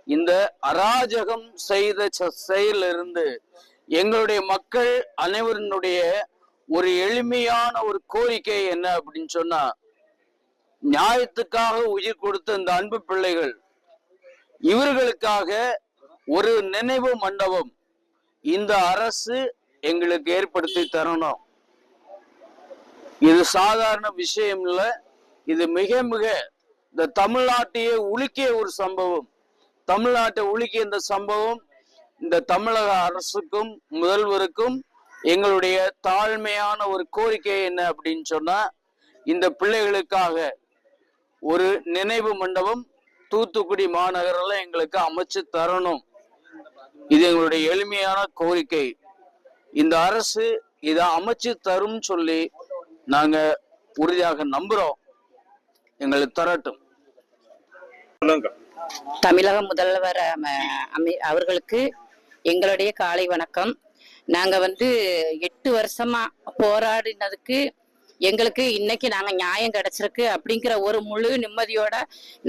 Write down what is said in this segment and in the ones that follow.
இந்த அராஜகம் செய்த செயலிருந்து எங்களுடைய மக்கள் அனைவருடைய ஒரு எளிமையான ஒரு கோரிக்கை என்ன அப்படின்னு சொன்னா, நியாயத்துக்காக உயிர் கொடுத்த இந்த அன்பு பிள்ளைகள், இவர்களுக்காக ஒரு நினைவு மண்டபம் இந்த அரசு எங்களுக்கு ஏற்படுத்தி தரணும். இது சாதாரண விஷயம் இல்லை. இது மிக மிக இந்த தமிழ்நாட்டையே உலுக்கிய ஒரு சம்பவம். தமிழ்நாட்டை உலுக்கிய இந்த சம்பவம் இந்த தமிழக அரசுக்கும் முதல்வருக்கும் எங்களுடைய தாழ்மையான ஒரு கோரிக்கை என்ன அப்படின்னு சொன்னா, இந்த பிள்ளைகளுக்காக ஒரு நினைவு மண்டபம் தூத்துக்குடி மாநகரில் எங்களுக்கு அமைச்சு தரணும். இது எங்களுடைய எளிமையான கோரிக்கை. இந்த அரசு இதை அமைச்சு தரும் சொல்லி நாங்க உறுதியாக நம்புறோம். எங்களுக்கு தரட்டும். தமிழக முதல்வர் அவர்களுக்கு எங்களுடைய காலை வணக்கம். நாங்க 8 வருஷமா போராடினதுக்கு எங்களுக்கு இன்னைக்கு நாங்க நியாயம் கிடைச்சிருக்கு அப்படிங்கிற ஒரு முழு நிம்மதியோட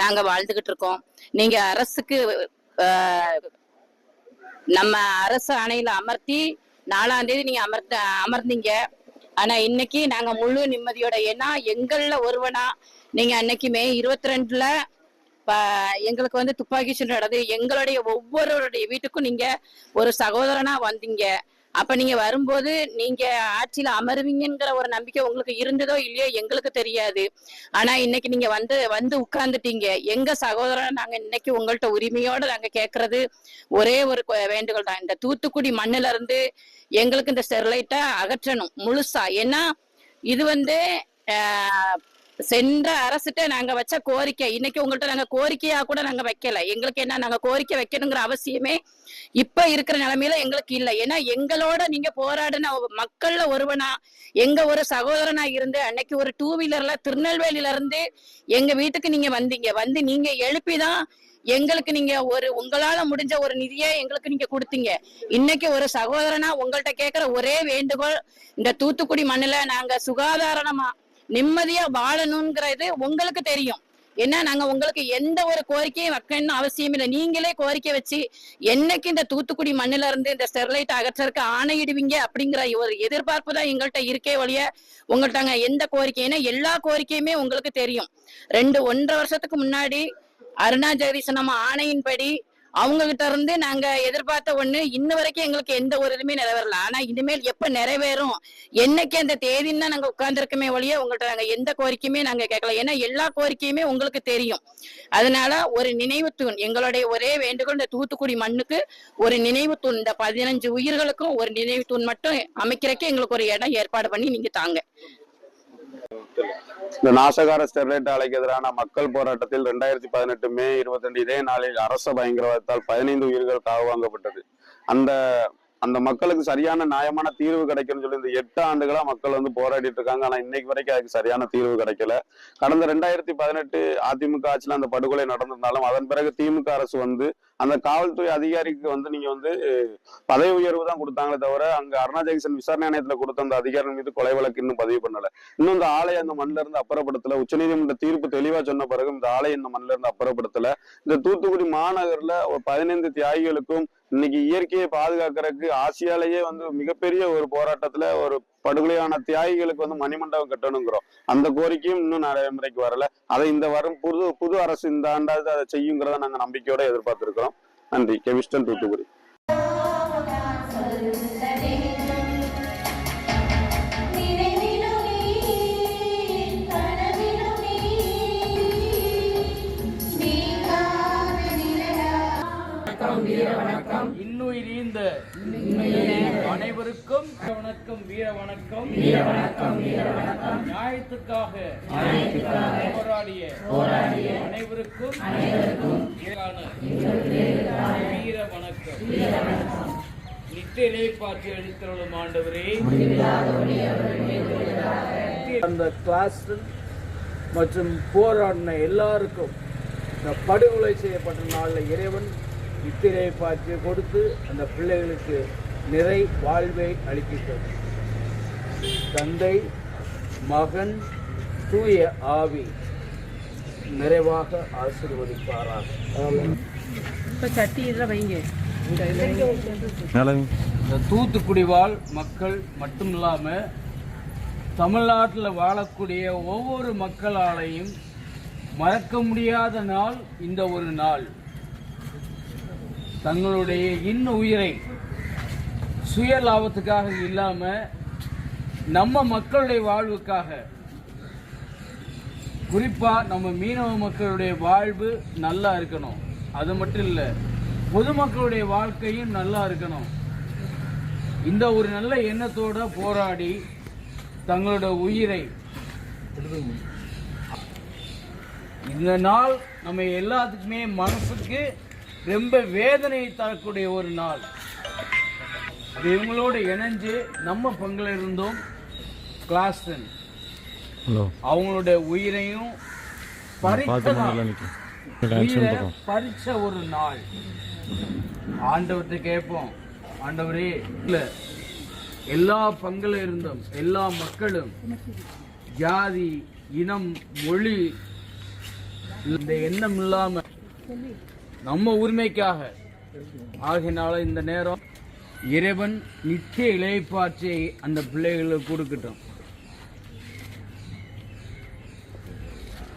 நாங்க வாழ்ந்துகிட்டு இருக்கோம். நீங்க அரசுக்கு நம்ம அரசு அணையில அமர்த்தி 4ஆம் தேதி நீங்க அமர்ந்தீங்க. ஆனா இன்னைக்கு நாங்க முழு நிம்மதியோட, ஏன்னா எங்கள்ல ஒருவனா நீங்க அன்னைக்கு மே 22ல எங்களுக்கு துப்பாக்கி சூடு நடந்தது. எங்களுடைய ஒவ்வொருவருடைய வீட்டுக்கும் நீங்க ஒரு சகோதரனா வந்தீங்க. அப்ப நீங்க வரும்போது நீங்க ஆட்சியில அமருவீங்கிற ஒரு நம்பிக்கை உங்களுக்கு இருந்ததோ இல்லையோ எங்களுக்கு தெரியாது. ஆனா இன்னைக்கு நீங்க வந்து உட்கார்ந்துட்டீங்க. எங்க சகோதரன் நாங்க இன்னைக்கு உங்கள்ட்ட உரிமையோட நாங்க கேட்கறது ஒரே ஒரு வேண்டுகோள் தான். இந்த தூத்துக்குடி மண்ணுல இருந்து எங்களுக்கு இந்த ஸ்டெர்லைட்டை அகற்றணும் முழுசா. ஏன்னா இது சென்ற அரசுட்ட நாங்க வச்ச கோரிக்கை. இன்னைக்கு உங்கள்ட்ட நாங்க கோரிக்கையா கூட நாங்க வைக்கல. எங்களுக்கு என்ன, நாங்க கோரிக்கை வைக்கணுங்கிற அவசியமே இப்ப இருக்கிற நிலைமையில எங்களுக்கு இல்லை. ஏன்னா எங்களோட நீங்க போராடின மக்கள்ல ஒருவனா, எங்க ஒரு சகோதரனா இருந்து அன்னைக்கு ஒரு 2 வீலர்ல திருநெல்வேலியில இருந்து எங்க வீட்டுக்கு நீங்க வந்து நீங்க எழுப்பிதான் எங்களுக்கு நீங்க உங்களால முடிஞ்ச ஒரு நிதியை எங்களுக்கு நீங்க கொடுத்தீங்க. இன்னைக்கு ஒரு சகோதரனா உங்கள்ட்ட கேட்கிற ஒரே வேண்டுகோள், இந்த தூத்துக்குடி மண்ணுல நாங்க சுகாதாரமா நிம்மதியா வாழணுங்கிறது உங்களுக்கு தெரியும். ஏன்னா நாங்க உங்களுக்கு எந்த ஒரு கோரிக்கையும் வைக்கணும்னு அவசியம் இல்லை. நீங்களே கோரிக்கை வச்சு என்னைக்கு இந்த தூத்துக்குடி மண்ணுல இருந்து இந்த ஸ்டெர்லைட் அகற்றற்கு ஆணையிடுவீங்க அப்படிங்கிற ஒரு எதிர்பார்ப்பு தான் எங்கள்கிட்ட இருக்கே ஒழிய உங்கள்கிட்ட எந்த கோரிக்கை, ஏன்னா எல்லா கோரிக்கையுமே உங்களுக்கு தெரியும். 1.5 வருஷத்துக்கு முன்னாடி அருணா ஜெகதீசன் நம்ம ஆணையின்படி அவங்க கிட்ட இருந்து நாங்க எதிர்பார்த்த ஒண்ணு இன்ன வரைக்கும் எங்களுக்கு எந்த ஒரு இதுவுமே நிறைவேறல. ஆனா இனிமேல் எப்ப நிறைவேறும், என்னைக்கு அந்த தேதின்னு தான் நாங்க உட்கார்ந்துருக்கமே ஒழிய உங்கள்கிட்ட நாங்க எந்த கோரிக்கையுமே நாங்க கேட்கல. ஏன்னா எல்லா கோரிக்கையுமே உங்களுக்கு தெரியும். அதனால ஒரு நினைவு தூண், எங்களுடைய ஒரே வேண்டுகோள், இந்த தூத்துக்குடி மண்ணுக்கு ஒரு நினைவு தூண், இந்த 15 உயிர்களுக்கும் ஒரு நினைவு தூண் மட்டும் அமைக்கிறதுக்கு எங்களுக்கு ஒரு இடம் ஏற்பாடு பண்ணி நீங்க தாங்க. இந்த நாசகார ஸ்டெர்லைட் ஆலைக்கு எதிரான மக்கள் போராட்டத்தில் 2018 மே 22 இதே நாளில் அரச பயங்கரவாதத்தால் 15 உயிர்கள் காவு வாங்கப்பட்டது. அந்த மக்களுக்கு சரியான நியாயமான தீர்வு கிடைக்கும்னு சொல்லி இந்த 8 ஆண்டுகளா மக்கள் போராடிட்டு இருக்காங்க. ஆனா இன்னைக்கு வரைக்கும் அதுக்கு சரியான தீர்வு கிடைக்கல. கடந்த 2018 அதிமுக ஆட்சியில அந்த படுகொலை நடந்திருந்தாலும் அதன் பிறகு திமுக அரசு அந்த காவல்துறை அதிகாரிக்கு நீங்க பதவி உயர்வு தான் கொடுத்தாங்களே தவிர அங்க அருணா ஜெகதீசன் விசாரணை ஆணையத்துல கொடுத்த அந்த அதிகாரிகள் மீது கொலை வழக்கு இன்னும் பதிவு பண்ணல. இன்னும் இந்த ஆலையை அந்த மண்ணில இருந்து அப்புறப்படுத்தல. உச்சநீதிமன்ற தீர்ப்பு தெளிவா சொன்ன பிறகு இந்த ஆலையை இந்த மண்ணில இருந்து அப்புறப்படுத்தல. இந்த தூத்துக்குடி மாநகர்ல ஒரு 15 தியாகிகளுக்கும் இன்னைக்கு இயற்கையை பாதுகாக்கிறதுக்கு ஆசியாலேயே மிகப்பெரிய ஒரு போராட்டத்துல ஒரு படுகொலையான தியாகிகளுக்கு மணிமண்டபம் கட்டணுங்கிறோம். அந்த கோரிக்கையும் இன்னும் நடைமுறைக்கு வரல. அதை இந்த வரும் புது அரசு இந்த ஆண்டாவது அதை செய்யுங்கிறத நாங்க நம்பிக்கையோட எதிர்பார்த்திருக்கிறோம். நன்றி. கெவிஸ்டன், தூத்துக்குடி. இன்னுயிரீந்த அனைவருக்கும் வணக்கம், வீர வணக்கம். நியாயத்துக்காக போராடிய அனைவருக்கும் வீர வணக்கம். நித்திரை பார்த்து அளித்தருளும் ஆண்டவரே, அந்த கிளாஸ் மற்றும் போராடின எல்லாருக்கும் படுகொலை செய்யப்பட்ட நாளில் இறைவன் நித்திரை பாய்ச்சி கொடுத்து அந்த பிள்ளைகளுக்கு நிறை வாழ்வை அளிக்கின்றது. தந்தை, மகன், தூய ஆவி நிறைவாக ஆசீர்வதிப்பாராக. இப்போ சட்டி இதில் வைங்க. இந்த தூத்துக்குடி வாழ் மக்கள் மட்டும் இல்லாமல் தமிழ்நாட்டில் வாழக்கூடிய ஒவ்வொரு மக்களாலையும் மறக்க முடியாத நாள் இந்த ஒரு நாள். தங்களுடைய உயிரை சுய லாபத்துக்காக இல்லாம நம்ம மக்களுடைய வாழ்வுக்காக, குறிப்பா நம்ம மீனவ மக்களுடைய வாழ்வு நல்லா இருக்கணும், அது மட்டும் இல்ல பொதுமக்களுடைய வாழ்க்கையும் நல்லா இருக்கணும், இந்த ஒரு நல்ல எண்ணத்தோட போராடி தங்களோட உயிரை, இந்த நாள் நம்ம எல்லாத்துக்குமே மனசுக்கு ரொம்ப வேதனையை தரக்கூடிய ஒரு நாள். இவங்களோட இணைஞ்சு நம்ம பங்குல இருந்தோம் கிளாஸ் 10 அவங்களுடைய உயிரையும் பறிச்ச ஒரு நாள். ஆண்டவர்கிட்ட கேட்போம், ஆண்டவரே இல்ல எல்லா பங்குல இருந்தோம் எல்லா மக்களும் ஜாதி இனம் மொழி இந்த எண்ணம் இல்லாம நம்ம உரிமைக்காக ஆகினால இந்த நேரம் இறைவன் நித்திய இளைப்பாற்றியை அந்த பிள்ளைகளுக்கு கொடுக்கட்டும்.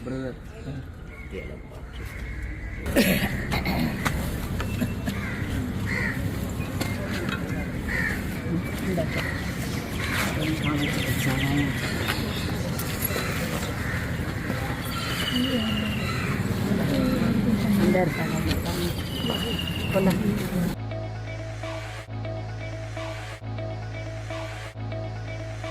பிரதர் இந்த